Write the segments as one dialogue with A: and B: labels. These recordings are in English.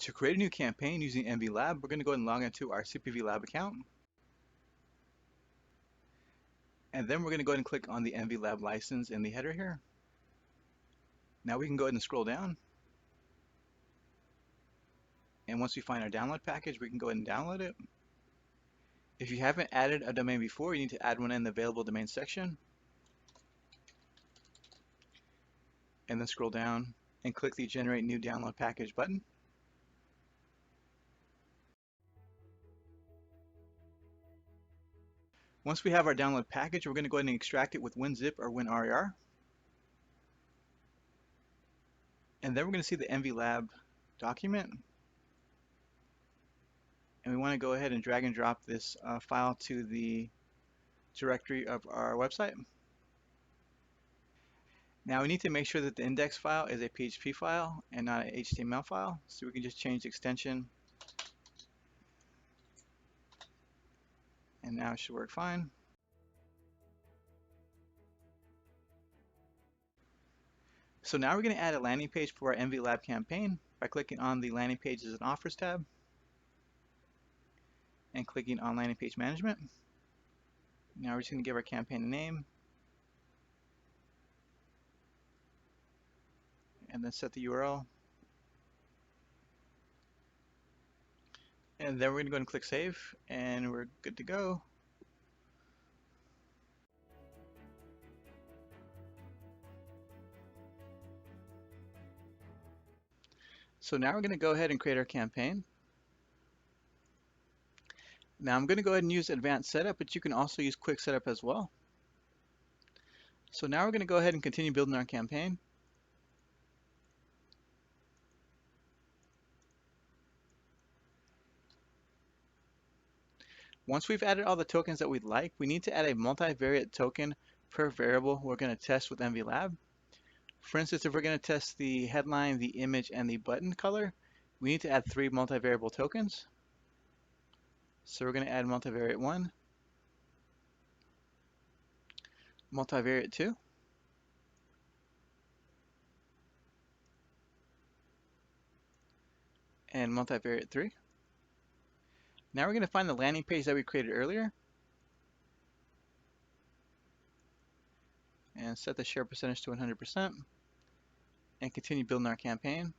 A: To create a new campaign using MV Lab, we're going to go ahead and log into our CPV Lab account. And then we're going to go ahead and click on the MV Lab license in the header here. Now we can go ahead and scroll down. And once we find our download package, we can go ahead and download it. If you haven't added a domain before, you need to add one in the available domain section. And then scroll down and click the Generate New Download Package button. Once we have our download package, we're going to go ahead and extract it with WinZip or WinRAR. And then we're going to see the MV Lab document. And we want to go ahead and drag and drop this file to the directory of our website. Now we need to make sure that the index file is a PHP file and not an HTML file. So we can just change the extension. And now it should work fine. So now we're going to add a landing page for our MV Lab campaign by clicking on the Landing Pages and Offers tab and clicking on Landing Page Management. Now we're just going to give our campaign a name and then set the URL. And then we're going to go ahead and click Save and we're good to go. So now we're going to go ahead and create our campaign. Now I'm going to go ahead and use Advanced Setup, but you can also use Quick Setup as well. So now we're going to go ahead and continue building our campaign. Once we've added all the tokens that we'd like, we need to add a multivariate token per variable we're going to test with MV Lab. For instance, if we're going to test the headline, the image, and the button color, we need to add 3 multivariable tokens. So we're going to add multivariate 1, multivariate 2, and multivariate 3. Now we're going to find the landing page that we created earlier and set the share percentage to 100% and continue building our campaign.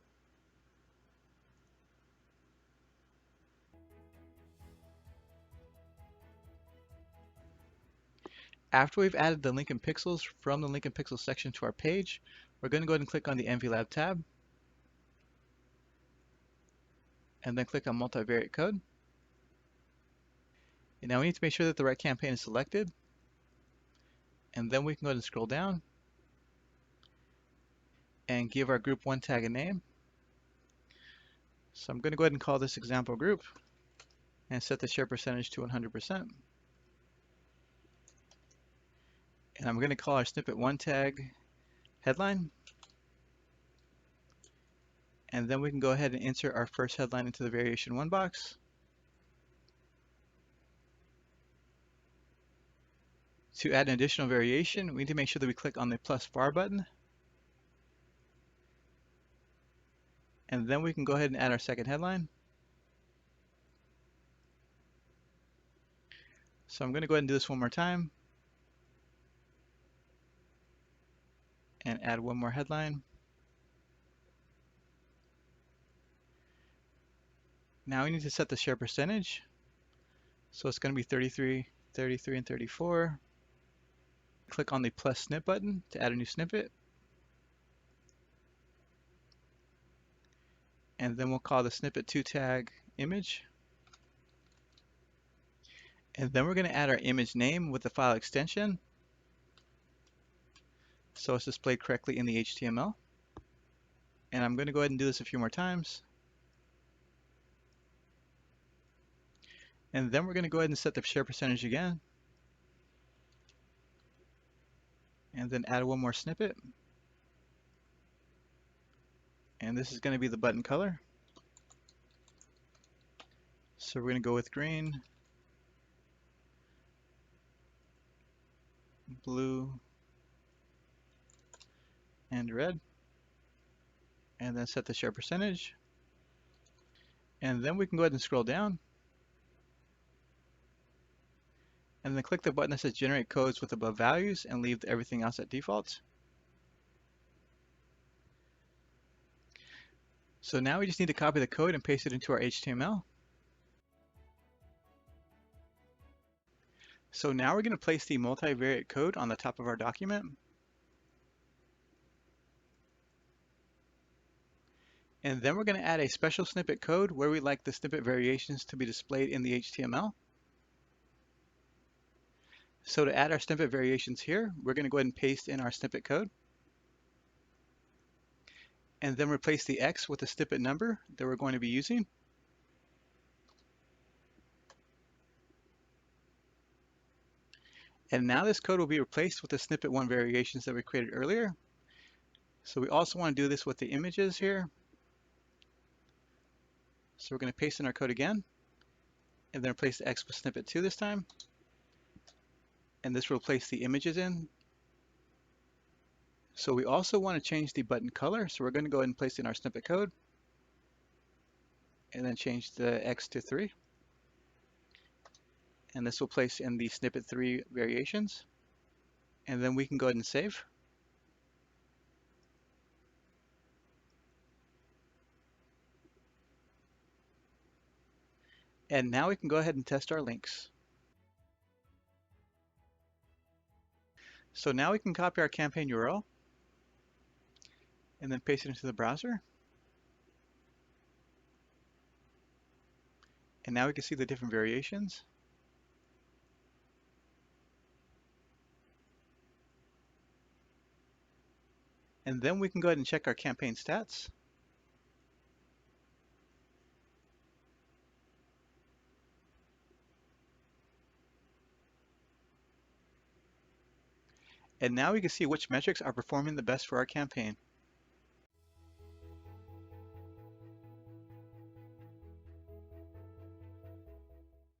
A: After we've added the link and pixels from the link and pixels section to our page, we're going to go ahead and click on the MV Lab tab and then click on multivariate code. And now we need to make sure that the right campaign is selected. And then we can go ahead and scroll down and give our group 1 tag a name. So I'm going to go ahead and call this example group and set the share percentage to 100%. And I'm going to call our snippet 1 tag headline. And then we can go ahead and insert our first headline into the variation 1 box. To add an additional variation, we need to make sure that we click on the plus bar button. And then we can go ahead and add our second headline. So I'm going to go ahead and do this one more time. And add one more headline. Now we need to set the share percentage. So it's going to be 33, 33, and 34. Click on the plus snip button to add a new snippet. And then we'll call the snippet 2 tag image. And then we're going to add our image name with the file extension so it's displayed correctly in the HTML. And I'm going to go ahead and do this a few more times. And then we're going to go ahead and set the share percentage again. And then add one more snippet. And this is going to be the button color. So we're going to go with green, blue, and red. And then set the share percentage. And then we can go ahead and scroll down and then click the button that says generate codes with above values and leave everything else at default. So now we just need to copy the code and paste it into our HTML. So now we're going to place the multivariate code on the top of our document. And then we're going to add a special snippet code where we like the snippet variations to be displayed in the HTML. So to add our snippet variations here, we're going to go ahead and paste in our snippet code. And then replace the X with the snippet number that we're going to be using. And now this code will be replaced with the snippet 1 variations that we created earlier. So we also want to do this with the images here. So we're going to paste in our code again, and then replace the X with snippet 2 this time. And this will replace the images in. So we also want to change the button color. So we're going to go ahead and place in our snippet code, and then change the X to 3. And this will place in the snippet 3 variations. And then we can go ahead and save. And now we can go ahead and test our links. So now we can copy our campaign URL and then paste it into the browser. And now we can see the different variations. And then we can go ahead and check our campaign stats. And now we can see which metrics are performing the best for our campaign.